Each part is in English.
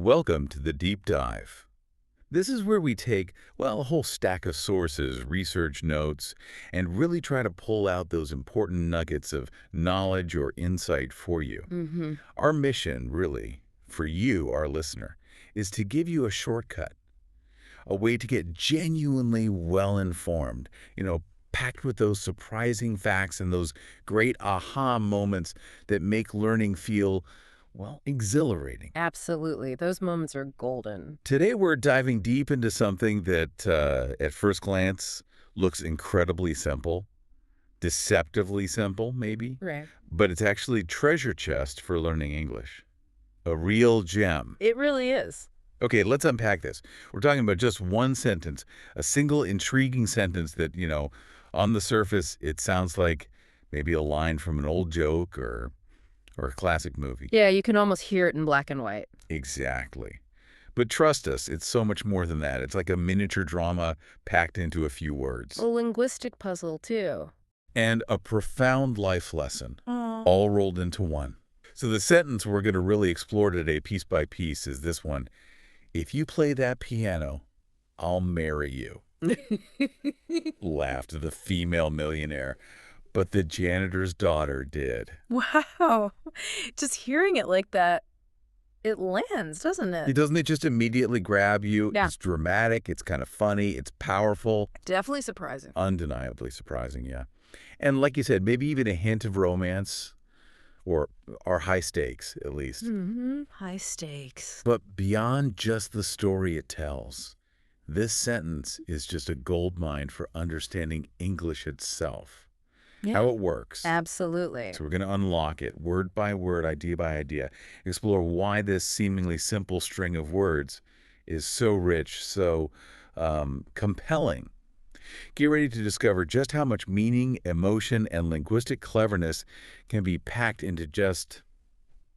Welcome to the Deep Dive. This is where we take, well, a whole stack of sources, research notes, and really try to pull out those important nuggets of knowledge or insight for you. Mm-hmm. Our mission, really, for you, our listener, is to give you a shortcut, a way to get genuinely well-informed, packed with those surprising facts and those great aha moments that make learning feel, well, exhilarating. Absolutely. Those moments are golden. Today, we're diving deep into something that, at first glance, looks incredibly simple, deceptively simple, maybe, Right. but it's actually treasure chest for learning English. A real gem. It really is. Okay, let's unpack this. We're talking about just one sentence, a single intriguing sentence that, on the surface, it sounds like maybe a line from an old joke or a classic movie. Yeah, you can almost hear it in black and white. Exactly. But trust us, it's so much more than that. It's like a miniature drama packed into a few words. A linguistic puzzle, too. And a profound life lesson, Oh. all rolled into one. So the sentence we're going to really explore today, piece by piece, is this one. If you play that piano, I'll marry you. Laughed the female millionaire. But the janitor's daughter did. Wow. Just hearing it like that, it lands, doesn't it? Doesn't it just immediately grab you? Yeah. It's dramatic, it's kind of funny, it's powerful. Definitely surprising. Undeniably surprising, yeah. And like you said, maybe even a hint of romance or high stakes, at least. Mm-hmm. High stakes. But beyond just the story it tells, this sentence is just a goldmine for understanding English itself. Yeah. How it works. Absolutely. So we're going to unlock it word by word, idea by idea, explore why this seemingly simple string of words is so rich, so compelling. Get ready to discover just how much meaning, emotion, and linguistic cleverness can be packed into just,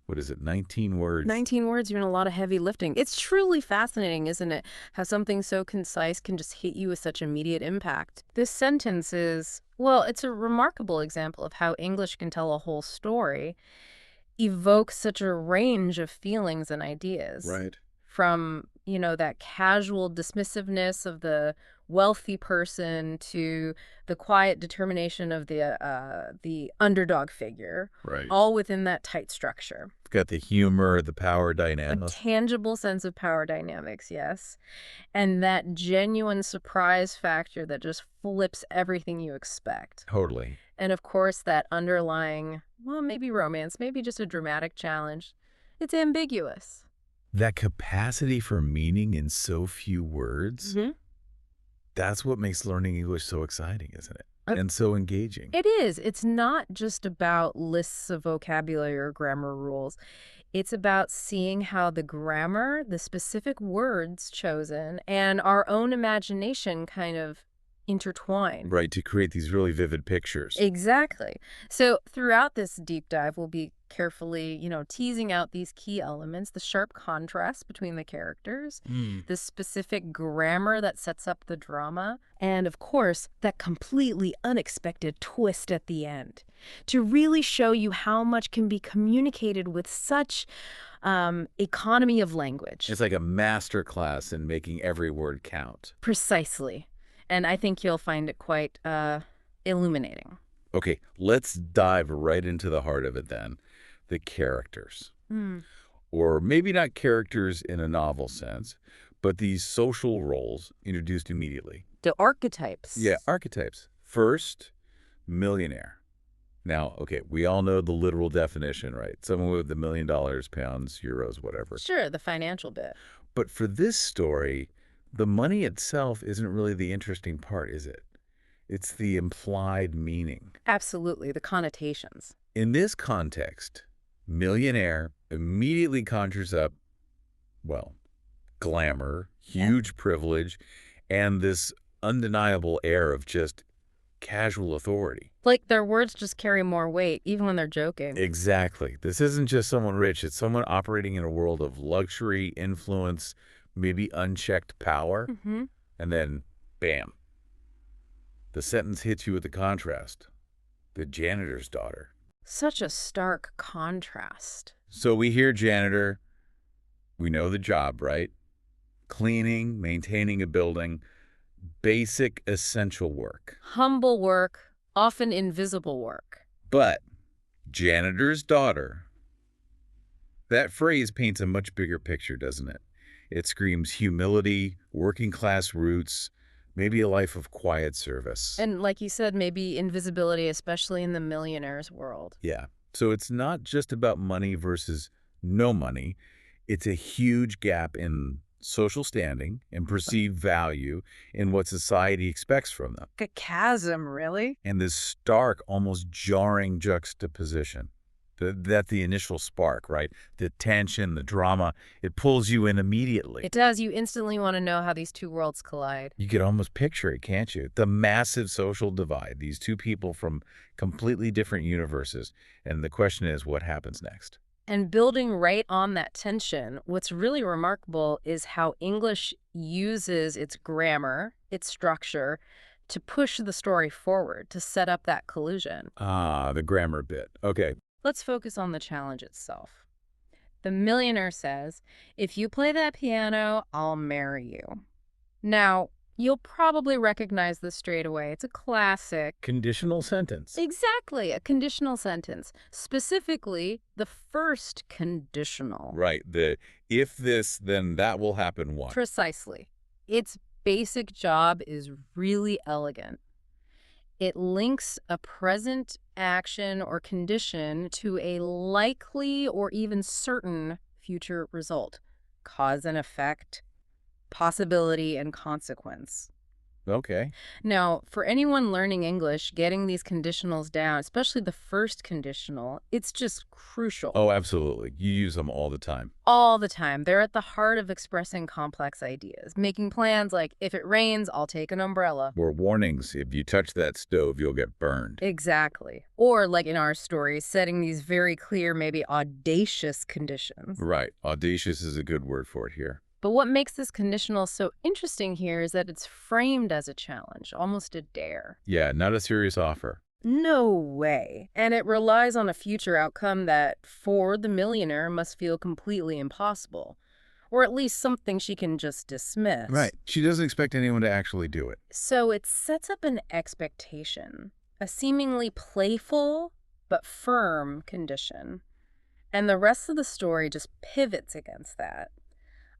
19 words? 19 words, you're in a lot of heavy lifting. It's truly fascinating, isn't it? How something so concise can just hit you with such immediate impact. This sentence is, well, it's a remarkable example of how English can tell a whole story, evoke such a range of feelings and ideas. Right. From, that casual dismissiveness of the wealthy person to the quiet determination of the underdog figure, Right. all within that tight structure. It's got the humor, the power A dynamics. tangible sense of power dynamics, yes. And that genuine surprise factor that just flips everything you expect. Totally. And of course, that underlying, well, maybe romance, maybe just a dramatic challenge. It's ambiguous. That capacity for meaning in so few words, Mm-hmm. that's what makes learning English so exciting, isn't it? Uh, And so engaging. It is. It's not just about lists of vocabulary or grammar rules. It's about seeing how the grammar, the specific words chosen, and our own imagination kind of intertwine. Right, to create these really vivid pictures. Exactly. So throughout this deep dive, we'll be carefully, teasing out these key elements, the sharp contrast between the characters, the specific grammar that sets up the drama, and of course, that completely unexpected twist at the end, to really show you how much can be communicated with such economy of language. It's like a master class in making every word count. Precisely. And I think you'll find it quite illuminating. Okay, let's dive right into the heart of it then. The characters. Or maybe not characters in a novel sense, but these social roles introduced immediately. The archetypes. Yeah, archetypes. First, millionaire. Now, okay, we all know the literal definition, right? Someone with $1 million, pounds, euros, whatever. Sure, the financial bit. But for this story, the money itself isn't really the interesting part, is it? It's the implied meaning. Absolutely, the connotations. In this context, millionaire immediately conjures up, well, glamour, huge privilege, and this undeniable air of just casual authority. Like their words just carry more weight, even when they're joking. Exactly. This isn't just someone rich. It's someone operating in a world of luxury, influence, maybe unchecked power. Mm-hmm. And then, bam, the sentence hits you with the contrast. The janitor's daughter. Such a stark contrast. So we hear janitor, We know the job, right? Cleaning, maintaining a building, basic essential work. Humble work, often invisible work. But janitor's daughter, that phrase paints a much bigger picture, doesn't it? It screams humility, working class roots, maybe a life of quiet service. And like you said, maybe invisibility, especially in the millionaire's world. Yeah. So it's not just about money versus no money. It's a huge gap in social standing and perceived value in what society expects from them. A chasm, really? And this stark, almost jarring juxtaposition. That the initial spark, right? The tension, the drama, it pulls you in immediately. It does. You instantly want to know how these two worlds collide. You could almost picture it, can't you? The massive social divide, these two people from completely different universes. And the question is, what happens next? And building right on that tension, what's really remarkable is how English uses its grammar, its structure, to push the story forward, to set up that collusion. Ah, the grammar bit. Okay. Let's focus on the challenge itself. The millionaire says, if you play that piano, I'll marry you. Now, you'll probably recognize this straight away. It's a classic. Conditional sentence. Exactly, a conditional sentence. Specifically, the first conditional. Right. The if this, then that will happen one. Precisely. Its basic job is really elegant. It links a present action or condition to a likely or even certain future result. Cause and effect, possibility, and consequence. Okay. Now, for anyone learning English, getting these conditionals down, especially the first conditional, it's just crucial. Oh, absolutely. You use them all the time. All the time. They're at the heart of expressing complex ideas, making plans like, if it rains, I'll take an umbrella. Or warnings, if you touch that stove, you'll get burned. Exactly. Or, like in our story, setting these very clear, maybe audacious conditions. Right. Audacious is a good word for it here. But what makes this conditional so interesting here is that it's framed as a challenge, almost a dare. Yeah, not a serious offer. No way. And it relies on a future outcome that, for the millionaire, must feel completely impossible. Or at least something she can just dismiss. Right. She doesn't expect anyone to actually do it. So it sets up an expectation, a seemingly playful but firm condition. And the rest of the story just pivots against that.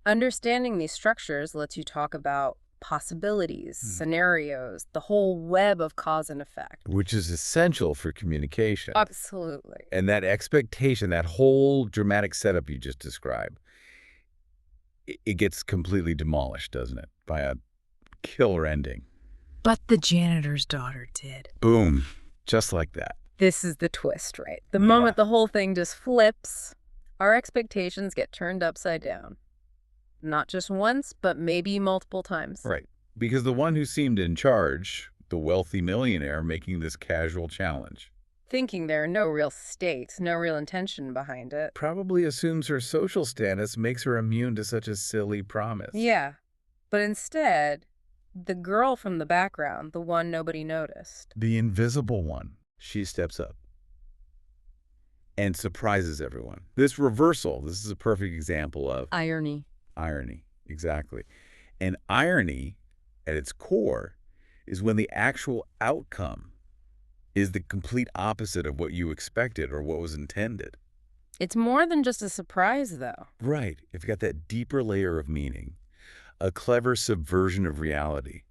Understanding these structures lets you talk about possibilities, scenarios, the whole web of cause and effect. Which is essential for communication. Absolutely. And that expectation, that whole dramatic setup you just described, it gets completely demolished, doesn't it? By a killer ending. But the janitor's daughter did. Boom. Just like that. This is the twist, right? The moment the whole thing just flips, our expectations get turned upside down. Not just once, but maybe multiple times. Right. Because the one who seemed in charge, the wealthy millionaire making this casual challenge, Thinking there are no real stakes, no real intention behind it. probably assumes her social status makes her immune to such a silly promise. Yeah. But instead, the girl from the background, the one nobody noticed. The invisible one, she steps up and surprises everyone. This reversal, this is a perfect example of Irony. irony. Exactly. And irony, at its core, is when the actual outcome is the complete opposite of what you expected or what was intended. It's more than just a surprise, though. Right. If you got that deeper layer of meaning, a clever subversion of reality,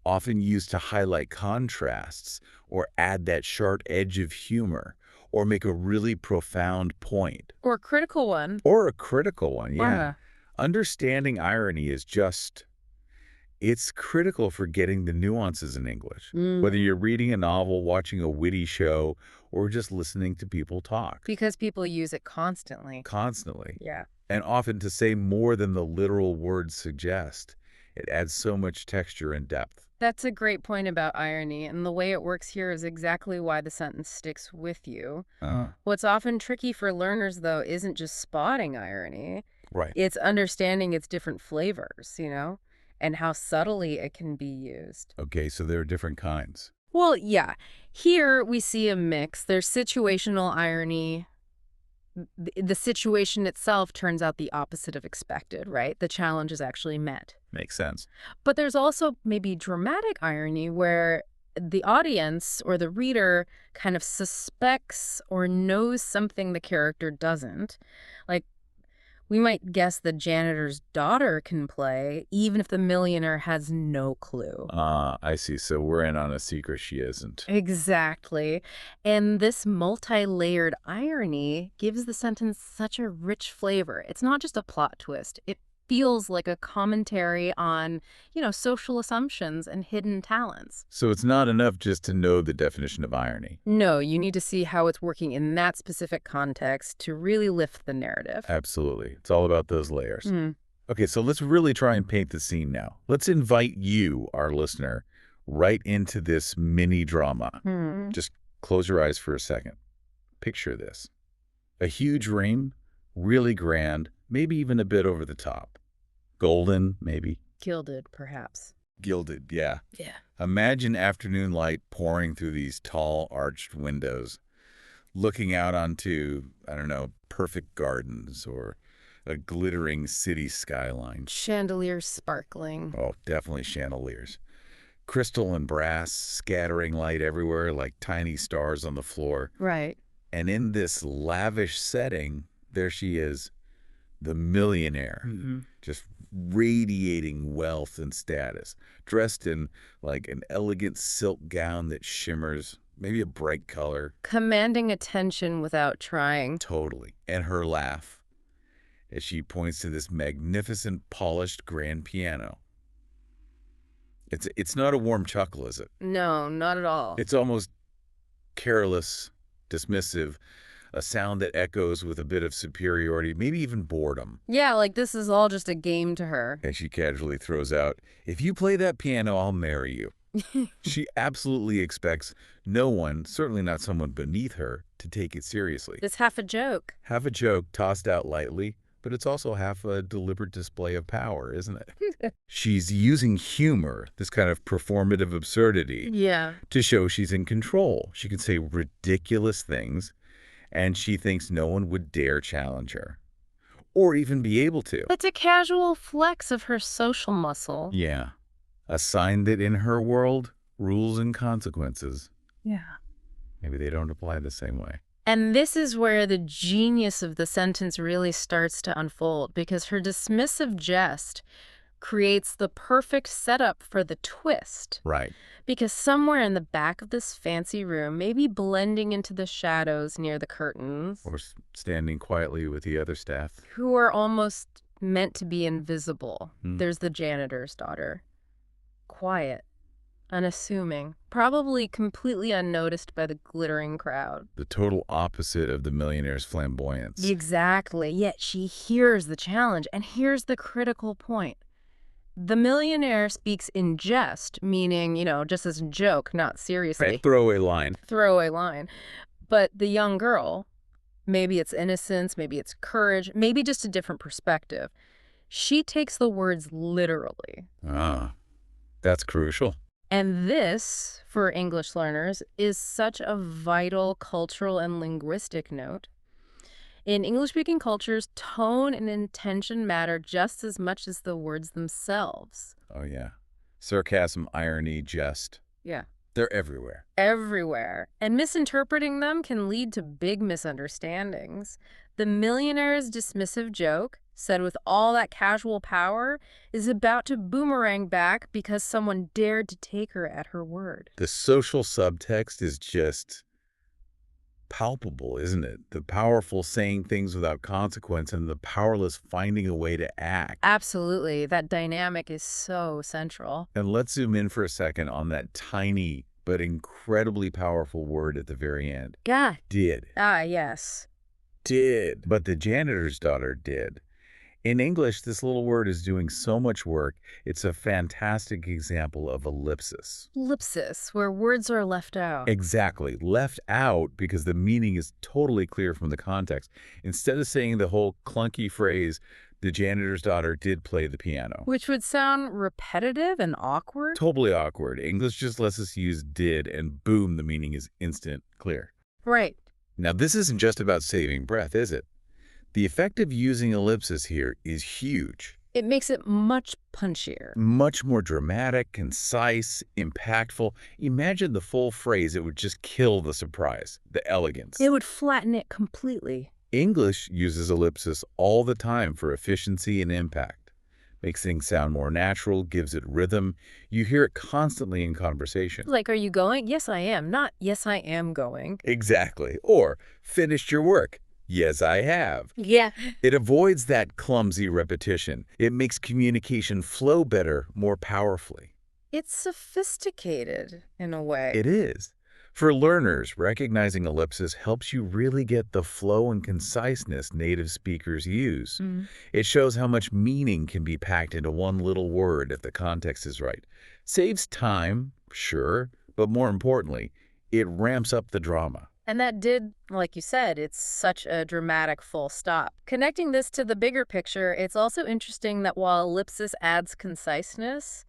often used to highlight contrasts or add that sharp edge of humor or make a really profound point. Or a critical one. Or a critical one, yeah. Yeah. Understanding irony is it's critical for getting the nuances in English. Whether you're reading a novel, watching a witty show, or just listening to people talk. Because people use it constantly. Constantly. Yeah. And often to say more than the literal words suggest. It adds so much texture and depth. That's a great point about irony, and the way it works here is exactly why the sentence sticks with you. What's often tricky for learners, though, isn't just spotting irony. Right. It's understanding its different flavors, and how subtly it can be used. Okay, so there are different kinds. Well, yeah. Here we see a mix. There's situational irony, the situation itself turns out the opposite of expected, right? The challenge is actually met. Makes sense. But there's also maybe dramatic irony where the audience or the reader kind of suspects or knows something the character doesn't. Like, we might guess the janitor's daughter can play, even if the millionaire has no clue. I see. So we're in on a secret she isn't. Exactly. And this multi-layered irony gives the sentence such a rich flavor. It's not just a plot twist. It feels like a commentary on, social assumptions and hidden talents. So it's not enough just to know the definition of irony. No, you need to see how it's working in that specific context to really lift the narrative. Absolutely. It's all about those layers. Mm. Okay, so let's really try and paint the scene now. Let's invite you, our listener, right into this mini drama. Just close your eyes for a second. Picture this. A huge ring, really grand, maybe even a bit over the top. Golden, maybe. Gilded, perhaps. Gilded, yeah. Yeah. Imagine afternoon light pouring through these tall, arched windows, looking out onto, I don't know, perfect gardens or a glittering city skyline. Chandeliers sparkling. Oh, definitely chandeliers. Crystal and brass scattering light everywhere like tiny stars on the floor. Right. And in this lavish setting, there she is, the millionaire, just radiating wealth and status, dressed in like an elegant silk gown that shimmers, maybe a bright color. Commanding attention without trying. Totally. And her laugh as she points to this magnificent, polished grand piano. It's not a warm chuckle, is it? No, not at all. It's almost careless, dismissive, a sound that echoes with a bit of superiority, maybe even boredom. Yeah, like this is all just a game to her. And she casually throws out, "If you play that piano, I'll marry you." She absolutely expects no one, certainly not someone beneath her, to take it seriously. It's half a joke. Half a joke tossed out lightly, but it's also half a deliberate display of power, isn't it? She's using humor, this kind of performative absurdity, Yeah. to show she's in control. She can say ridiculous things, and she thinks no one would dare challenge her, or even be able to. It's a casual flex of her social muscle. Yeah. A sign that in her world, rules and consequences, Yeah. maybe they don't apply the same way. And this is where the genius of the sentence really starts to unfold, because her dismissive jest creates the perfect setup for the twist. Right. Because somewhere in the back of this fancy room, maybe blending into the shadows near the curtains, Or standing quietly with the other staff. who are almost meant to be invisible, Hmm. there's the janitor's daughter. Quiet, unassuming, probably completely unnoticed by the glittering crowd. The total opposite of the millionaire's flamboyance. Exactly, yet she hears the challenge, and here's the critical point. The millionaire speaks in jest, meaning, just as a joke, not seriously. Right. Throwaway line. Throwaway line. But the young girl, maybe it's innocence, maybe it's courage, maybe just a different perspective. She takes the words literally. Ah, that's crucial. And this, for English learners, is such a vital cultural and linguistic note. In English-speaking cultures, tone and intention matter just as much as the words themselves. Oh, yeah. Sarcasm, irony, jest. Yeah. They're everywhere. Everywhere. And misinterpreting them can lead to big misunderstandings. The millionaire's dismissive joke, said with all that casual power, is about to boomerang back because someone dared to take her at her word. The social subtext is just palpable, isn't it? The powerful saying things without consequence and the powerless finding a way to act. Absolutely. That dynamic is so central. And let's zoom in for a second on that tiny but incredibly powerful word at the very end. Yeah. Did. Ah, yes. Did. But the janitor's daughter did. In English, this little word is doing so much work, it's a fantastic example of ellipsis. Ellipsis, where words are left out. Exactly. Left out because the meaning is totally clear from the context. Instead of saying the whole clunky phrase, the janitor's daughter did play the piano. Which would sound repetitive and awkward. Totally awkward. English just lets us use did, and boom, the meaning is instant, clear. Right. Now, this isn't just about saving breath, is it? The effect of using ellipsis here is huge. It makes it much punchier. Much more dramatic, concise, impactful. Imagine the full phrase, it would just kill the surprise, the elegance. It would flatten it completely. English uses ellipsis all the time for efficiency and impact. Makes things sound more natural, gives it rhythm. You hear it constantly in conversation. Like, are you going? Yes, I am. Not, yes, I am going. Exactly. Or, finished your work. Yes, I have. Yeah. It avoids that clumsy repetition. It makes communication flow better, more powerfully. It's sophisticated in a way. It is. For learners, recognizing ellipsis helps you really get the flow and conciseness native speakers use. Mm. It shows how much meaning can be packed into one little word if the context is right. Saves time, sure, but more importantly, it ramps up the drama. And that did, like you said, it's such a dramatic full stop. Connecting this to the bigger picture, it's also interesting that while ellipsis adds conciseness,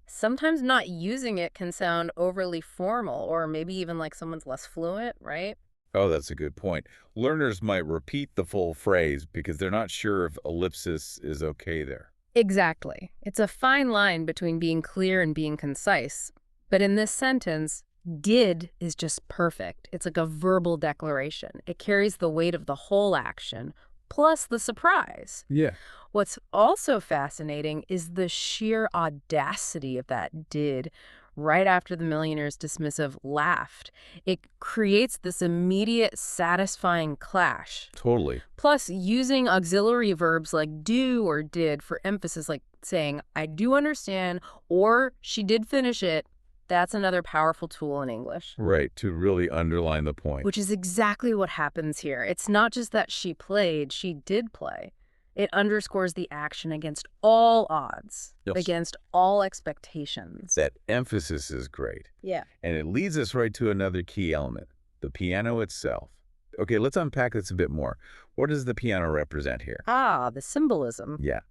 sometimes not using it can sound overly formal or maybe even like someone's less fluent, right? Oh, that's a good point. Learners might repeat the full phrase because they're not sure if ellipsis is okay there. Exactly. It's a fine line between being clear and being concise. But in this sentence, did is just perfect. It's like a verbal declaration. It carries the weight of the whole action, plus the surprise. Yeah. What's also fascinating is the sheer audacity of that did right after the millionaire's dismissive laughed. It creates this immediate, satisfying clash. Totally. Plus, using auxiliary verbs like do or did for emphasis, like saying, I do understand, or she did finish it, that's another powerful tool in English. Right, to really underline the point. Which is exactly what happens here. It's not just that she played, she did play. It underscores the action against all odds, Yes. against all expectations. That emphasis is great. Yeah. And it leads us right to another key element, the piano itself. Okay, let's unpack this a bit more. What does the piano represent here? Ah, the symbolism. Yeah.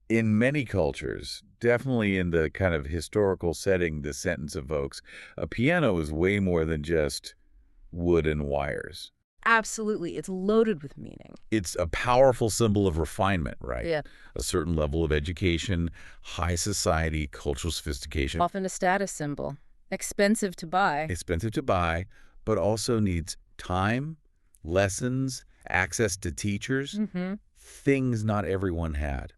In many cultures, definitely in the kind of historical setting this sentence evokes, a piano is way more than just wood and wires. Absolutely. It's loaded with meaning. It's a powerful symbol of refinement, right? Yeah. A certain level of education, high society, cultural sophistication. Often a status symbol. Expensive to buy. Expensive to buy, but also needs time, lessons, access to teachers, things not everyone had.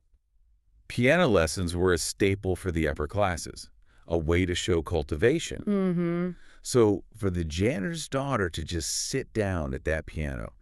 Piano lessons were a staple for the upper classes, a way to show cultivation. So for the janitor's daughter to just sit down at that piano,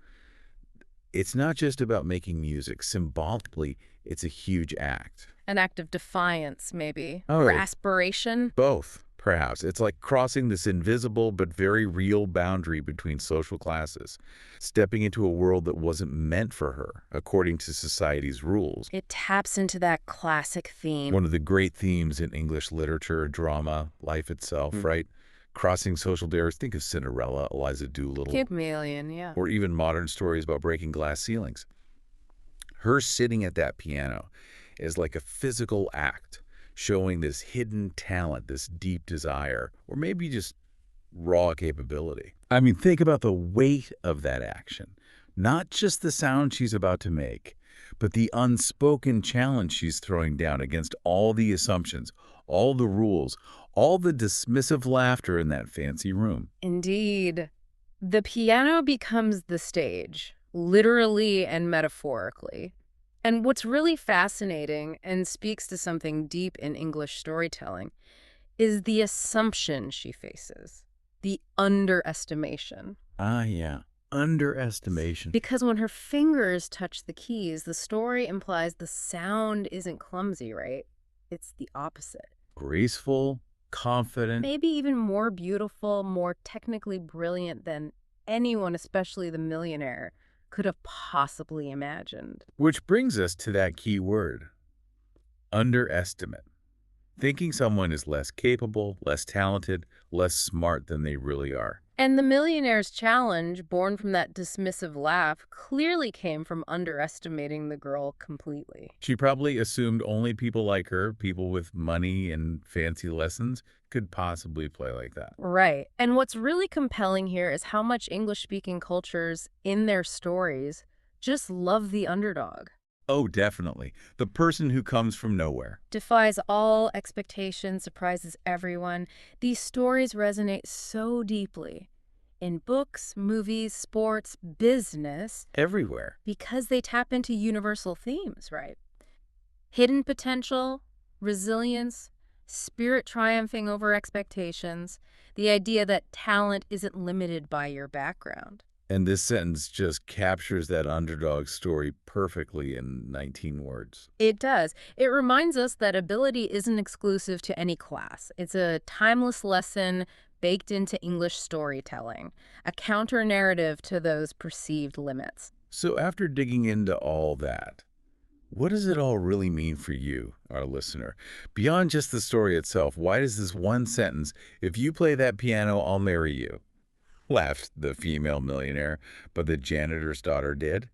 it's not just about making music. Symbolically, it's a huge act. An act of defiance, maybe. Oh. Or aspiration. Both, perhaps. It's like crossing this invisible but very real boundary between social classes, stepping into a world that wasn't meant for her, according to society's rules. It taps into that classic theme. One of the great themes in English literature, drama, life itself, right? Crossing social barriers. Think of Cinderella, Eliza Doolittle, Pygmalion, yeah. or even modern stories about breaking glass ceilings. Her sitting at that piano is like a physical act, showing this hidden talent, this deep desire, or maybe just raw capability. I mean, think about the weight of that action. Not just the sound she's about to make, but the unspoken challenge she's throwing down against all the assumptions, all the rules, all the dismissive laughter in that fancy room. Indeed. The piano becomes the stage, literally and metaphorically. And what's really fascinating and speaks to something deep in English storytelling is the assumption she faces, the underestimation. Ah, yeah. Underestimation. Because when her fingers touch the keys, the story implies the sound isn't clumsy, right? It's the opposite. Graceful, confident. Maybe even more beautiful, more technically brilliant than anyone, especially the millionaire, could have possibly imagined. Which brings us to that key word, underestimate. Thinking someone is less capable, less talented, less smart than they really are. And the millionaire's challenge, born from that dismissive laugh, clearly came from underestimating the girl completely. She probably assumed only people like her, people with money and fancy lessons, could possibly play like that. Right. And what's really compelling here is how much English-speaking cultures in their stories just love the underdog. Oh, definitely. The person who comes from nowhere. Defies all expectations, surprises everyone. These stories resonate so deeply in books, movies, sports, business, Everywhere. because they tap into universal themes, right? Hidden potential, resilience, spirit triumphing over expectations, the idea that talent isn't limited by your background. And this sentence just captures that underdog story perfectly in 19 words. It does. It reminds us that ability isn't exclusive to any class. It's a timeless lesson baked into English storytelling, a counter-narrative to those perceived limits. So after digging into all that, what does it all really mean for you, our listener? Beyond just the story itself, why does this one sentence, "If you play that piano, I'll marry you," laughed the female millionaire, but the janitor's daughter did?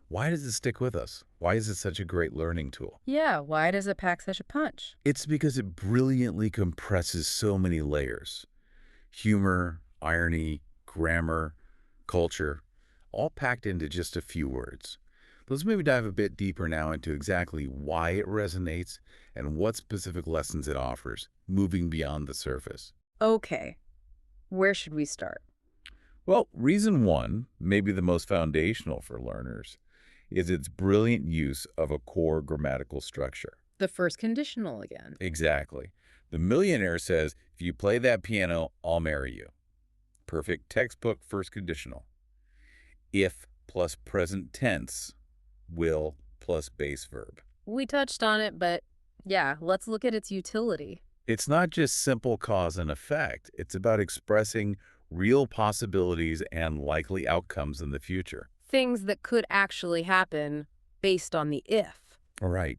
Why does it stick with us? Why is it such a great learning tool? Yeah, why does it pack such a punch? It's because it brilliantly compresses so many layers. Humor, irony, grammar, culture, all packed into just a few words. Let's maybe dive a bit deeper now into exactly why it resonates and what specific lessons it offers, moving beyond the surface. Okay, where should we start? Well, reason one, maybe the most foundational for learners, is its brilliant use of a core grammatical structure. The first conditional again. Exactly. The millionaire says, "If you play that piano, I'll marry you." Perfect textbook first conditional. If plus present tense, will plus base verb. We touched on it, but yeah, let's look at its utility. It's not just simple cause and effect. It's about expressing real possibilities and likely outcomes in the future. Things that could actually happen based on the if. All right.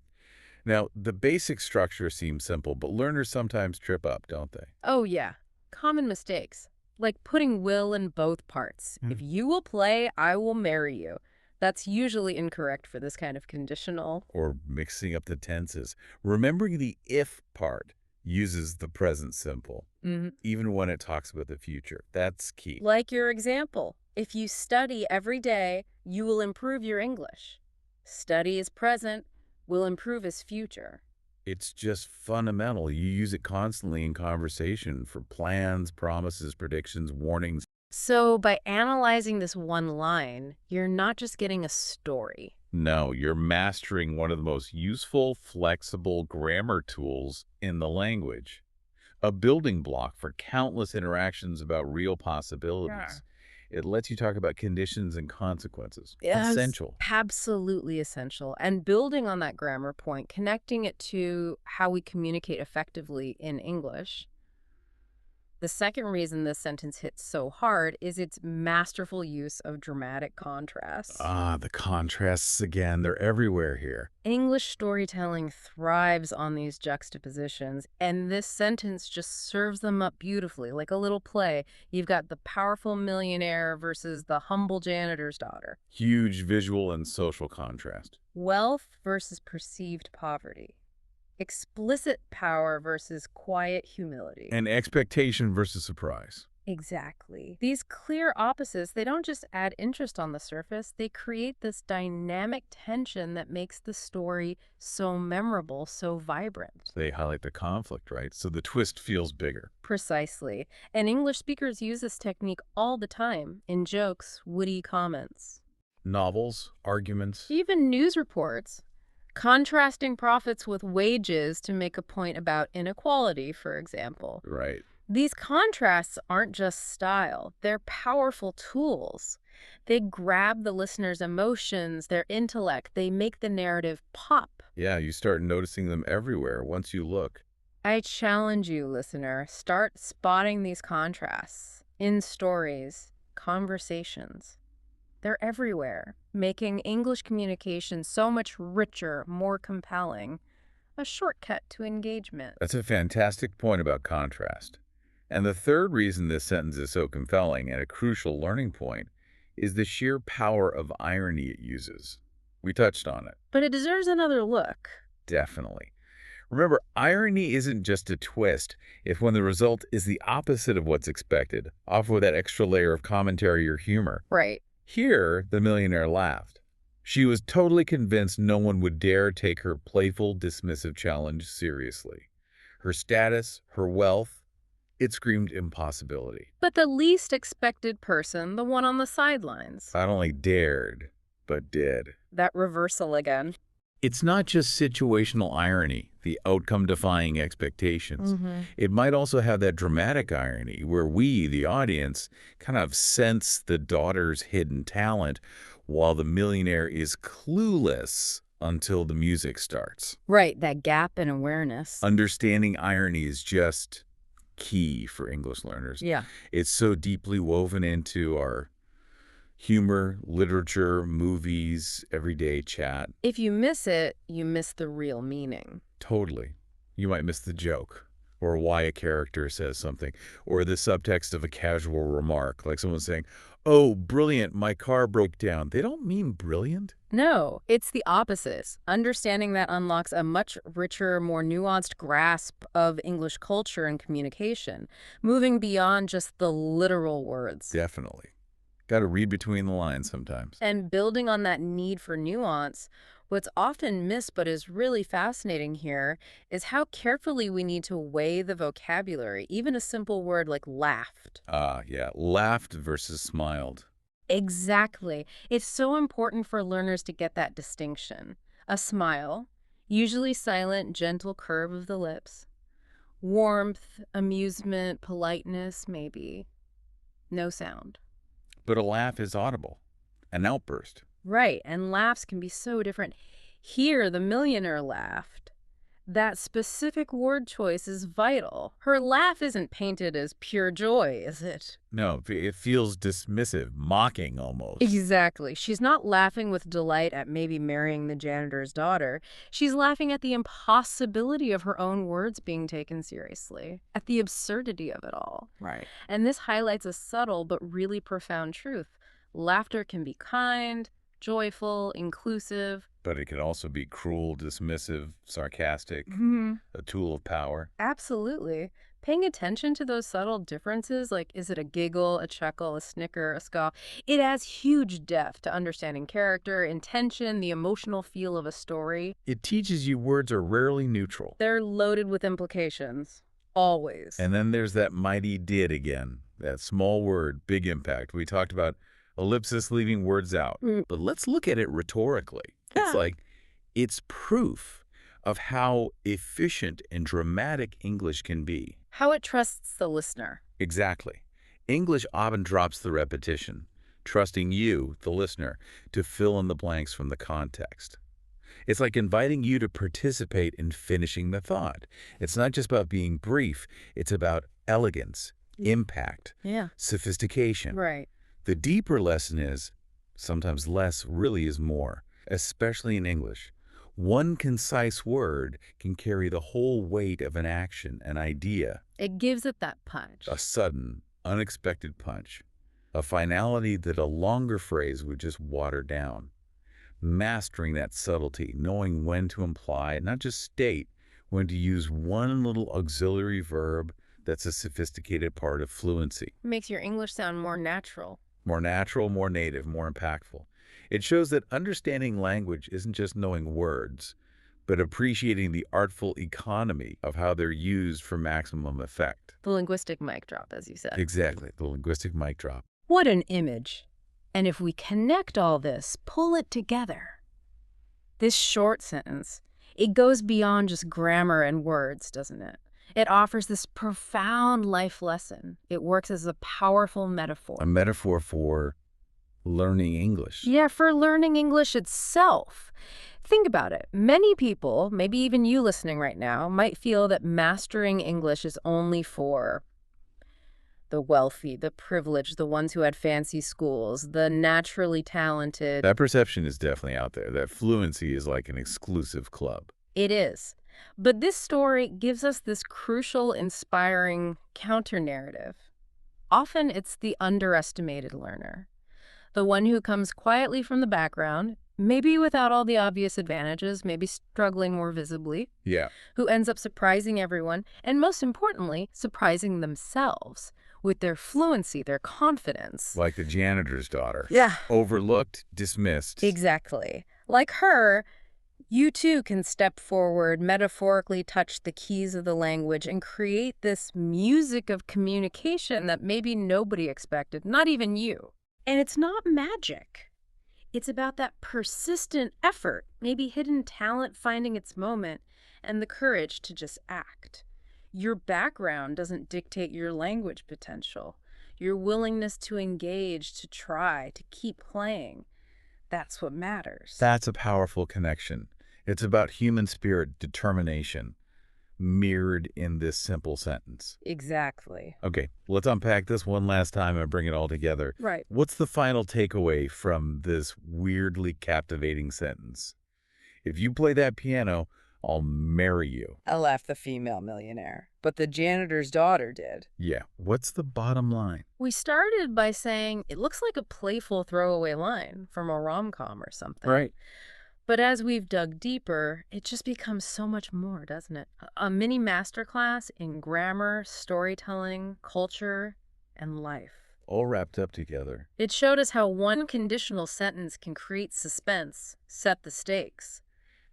Now, the basic structure seems simple, but learners sometimes trip up, don't they? Oh, yeah. Common mistakes. Like putting will in both parts. Mm. If you will play, I will marry you. That's usually incorrect for this kind of conditional. Or mixing up the tenses. Remembering the if part uses the present simple, even when it talks about the future. That's key. Like your example. If you study every day, you will improve your English. Study is present, will improve his future. It's just fundamental. You use it constantly in conversation for plans, promises, predictions, warnings. So by analyzing this one line, you're not just getting a story. No, you're mastering one of the most useful, flexible grammar tools in the language. A building block for countless interactions about real possibilities. It lets you talk about conditions and consequences. Yes. Essential. Absolutely essential. And building on that grammar point, connecting it to how we communicate effectively in English. The second reason this sentence hits so hard is its masterful use of dramatic contrasts. Ah, the contrasts again. They're everywhere here. English storytelling thrives on these juxtapositions, and this sentence just serves them up beautifully, like a little play. You've got the powerful millionaire versus the humble janitor's daughter. Huge visual and social contrast. Wealth versus perceived poverty. Explicit power versus quiet humility. And expectation versus surprise. Exactly. These clear opposites, they don't just add interest on the surface, they create this dynamic tension that makes the story so memorable, so vibrant. They highlight the conflict, right? So the twist feels bigger. Precisely. And English speakers use this technique all the time in jokes, witty comments. Novels, arguments. Even news reports. Contrasting profits with wages to make a point about inequality, for example. Right. These contrasts aren't just style, they're powerful tools. They grab the listener's emotions, their intellect, they make the narrative pop. Yeah, you start noticing them everywhere once you look. I challenge you, listener, start spotting these contrasts in stories, conversations. They're everywhere, making English communication so much richer, more compelling, a shortcut to engagement. That's a fantastic point about contrast. And the third reason this sentence is so compelling and a crucial learning point is the sheer power of irony it uses. We touched on it. But it deserves another look. Definitely. Remember, irony isn't just a twist if when the result is the opposite of what's expected, often with that extra layer of commentary or humor. Right. Here, the millionaire laughed. She was totally convinced no one would dare take her playful, dismissive challenge seriously. Her status, her wealth, it screamed impossibility. But the least expected person, the one on the sidelines. Not only dared, but did. That reversal again. It's not just situational irony, the outcome-defying expectations. It might also have that dramatic irony where we, the audience, kind of sense the daughter's hidden talent while the millionaire is clueless until the music starts. Right, that gap in awareness. Understanding irony is just key for English learners. Yeah. It's so deeply woven into our humor, literature, movies, everyday chat. If you miss it, you miss the real meaning. Totally. You might miss the joke, or why a character says something, or the subtext of a casual remark, like someone saying, "Oh, brilliant, my car broke down." They don't mean brilliant. No, it's the opposite. Understanding that unlocks a much richer, more nuanced grasp of English culture and communication, moving beyond just the literal words. Definitely. Got to read between the lines sometimes. And building on that need for nuance, what's often missed but is really fascinating here is how carefully we need to weigh the vocabulary, even a simple word like laughed. Yeah, laughed versus smiled. Exactly. It's so important for learners to get that distinction. A smile, usually silent, gentle curve of the lips. Warmth, amusement, politeness, maybe. No sound. But a laugh is audible, an outburst. Right, and laughs can be so different. Here, the millionaire laughed. That specific word choice is vital. Her laugh isn't painted as pure joy, is it? No, it feels dismissive, mocking almost. Exactly. She's not laughing with delight at maybe marrying the janitor's daughter. She's laughing at the impossibility of her own words being taken seriously, at the absurdity of it all. Right. And this highlights a subtle but really profound truth. Laughter can be kind, joyful, inclusive. But it can also be cruel, dismissive, sarcastic, a tool of power. Absolutely. Paying attention to those subtle differences, like is it a giggle, a chuckle, a snicker, a scoff, it adds huge depth to understanding character, intention, the emotional feel of a story. It teaches you words are rarely neutral. They're loaded with implications. Always. And then there's that mighty did again. That small word, big impact. We talked about ellipsis leaving words out. But let's look at it rhetorically. It's like, it's proof of how efficient and dramatic English can be. How it trusts the listener. Exactly. English often drops the repetition, trusting you, the listener, to fill in the blanks from the context. It's like inviting you to participate in finishing the thought. It's not just about being brief. It's about elegance, impact, sophistication. Right. The deeper lesson is, sometimes less really is more, especially in English. One concise word can carry the whole weight of an action, an idea. It gives it that punch. A sudden, unexpected punch. A finality that a longer phrase would just water down. Mastering that subtlety, knowing when to imply, not just state, when to use one little auxiliary verb that's a sophisticated part of fluency. Makes your English sound more natural. More natural, more native, more impactful. It shows that understanding language isn't just knowing words, but appreciating the artful economy of how they're used for maximum effect. The linguistic mic drop, as you said. Exactly, the linguistic mic drop. What an image. And if we connect all this, pull it together. This short sentence, it goes beyond just grammar and words, doesn't it? It offers this profound life lesson. It works as a powerful metaphor. A metaphor for learning English. Yeah, for learning English itself. Think about it. Many people, maybe even you listening right now, might feel that mastering English is only for the wealthy, the privileged, the ones who had fancy schools, the naturally talented. That perception is definitely out there, that fluency is like an exclusive club. It is. But this story gives us this crucial, inspiring counter-narrative. Often it's the underestimated learner, the one who comes quietly from the background, maybe without all the obvious advantages, maybe struggling more visibly, Yeah. who ends up surprising everyone, and most importantly, surprising themselves with their fluency, their confidence. Like the janitor's daughter. Yeah. Overlooked, dismissed. Exactly. Like her, you too can step forward, metaphorically touch the keys of the language, and create this music of communication that maybe nobody expected, not even you. And it's not magic. It's about that persistent effort, maybe hidden talent finding its moment, and the courage to just act. Your background doesn't dictate your language potential. Your willingness to engage, to try, to keep playing. That's what matters. That's a powerful connection. It's about human spirit, determination, mirrored in this simple sentence. Exactly. Okay, let's unpack this one last time and bring it all together. Right. What's the final takeaway from this weirdly captivating sentence? If you play that piano, I'll marry you. I left the female millionaire, but the janitor's daughter did. Yeah, what's the bottom line? We started by saying it looks like a playful throwaway line from a rom-com or something. Right. But as we've dug deeper, it just becomes so much more, doesn't it? A mini masterclass in grammar, storytelling, culture, and life. All wrapped up together. It showed us how one conditional sentence can create suspense, set the stakes.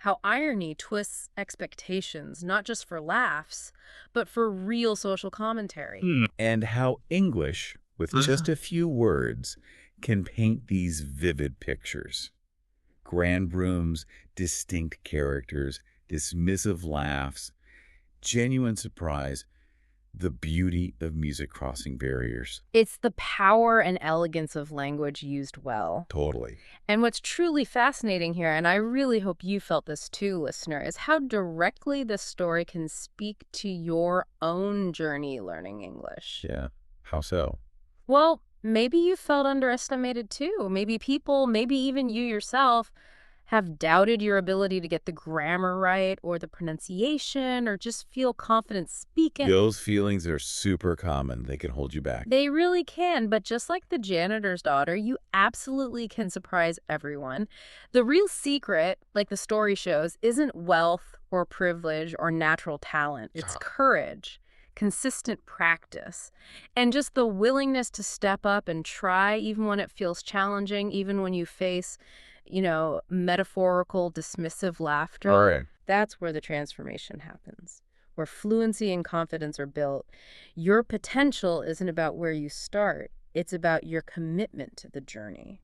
How irony twists expectations, not just for laughs, but for real social commentary. And how English, with just a few words, can paint these vivid pictures. Grand rooms, distinct characters, dismissive laughs, genuine surprise, the beauty of music crossing barriers. It's the power and elegance of language used well. Totally. And what's truly fascinating here, and I really hope you felt this too, listener, is how directly this story can speak to your own journey learning English. Yeah. How so? Well, maybe you felt underestimated too. Maybe people, maybe even you yourself, have doubted your ability to get the grammar right or the pronunciation or just feel confident speaking. Those feelings are super common. They can hold you back. They really can, but just like the janitor's daughter, you absolutely can surprise everyone. The real secret, like the story shows, isn't wealth or privilege or natural talent. It's courage, consistent practice, and just the willingness to step up and try even when it feels challenging, even when you face metaphorical, dismissive laughter. All right. That's where the transformation happens, where fluency and confidence are built. Your potential isn't about where you start. It's about your commitment to the journey.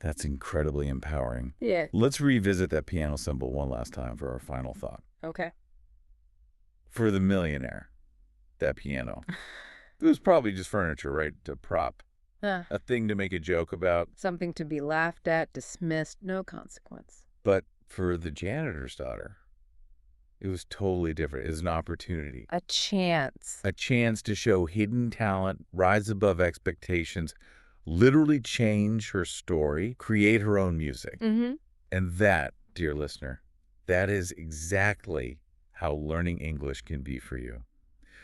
That's incredibly empowering. Yeah. Let's revisit that piano symbol one last time for our final thought. Okay. For the millionaire, that piano. It was probably just furniture, right? To prop. A thing to make a joke about. Something to be laughed at, dismissed, no consequence. But for the janitor's daughter, it was totally different. It was an opportunity. A chance. A chance to show hidden talent, rise above expectations, literally change her story, create her own music. Mm-hmm. And that, dear listener, that is exactly how learning English can be for you.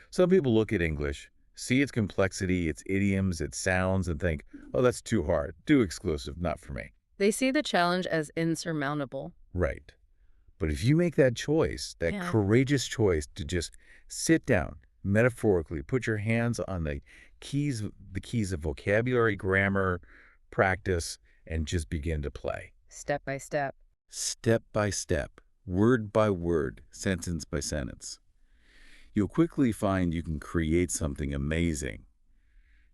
Some people look at English, see its complexity, its idioms, its sounds, and think, oh, that's too hard, too exclusive, not for me. They see the challenge as insurmountable. Right. But if you make that choice, that courageous choice to just sit down, metaphorically, put your hands on the keys of vocabulary, grammar, practice, and just begin to play. Step by step. Step by step, word by word, sentence by sentence. You'll quickly find you can create something amazing.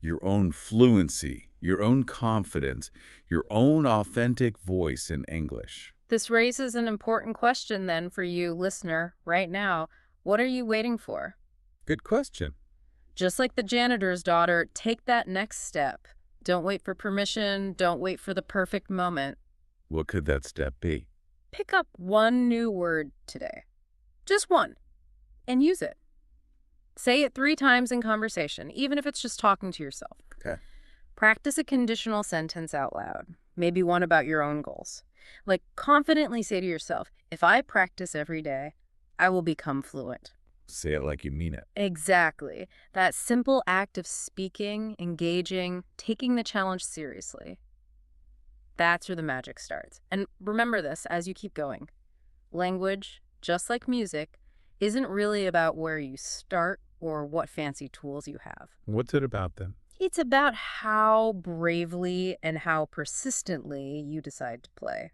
Your own fluency, your own confidence, your own authentic voice in English. This raises an important question then for you, listener, right now. What are you waiting for? Good question. Just like the janitor's daughter, take that next step. Don't wait for permission. Don't wait for the perfect moment. What could that step be? Pick up one new word today. Just one. And use it. Say it 3 times in conversation, even if it's just talking to yourself. Okay. Practice a conditional sentence out loud, maybe one about your own goals. Like confidently say to yourself, if I practice every day, I will become fluent. Say it like you mean it. Exactly. That simple act of speaking, engaging, taking the challenge seriously. That's where the magic starts. And remember this as you keep going. Language, just like music, isn't really about where you start or what fancy tools you have. What's it about then? It's about how bravely and how persistently you decide to play.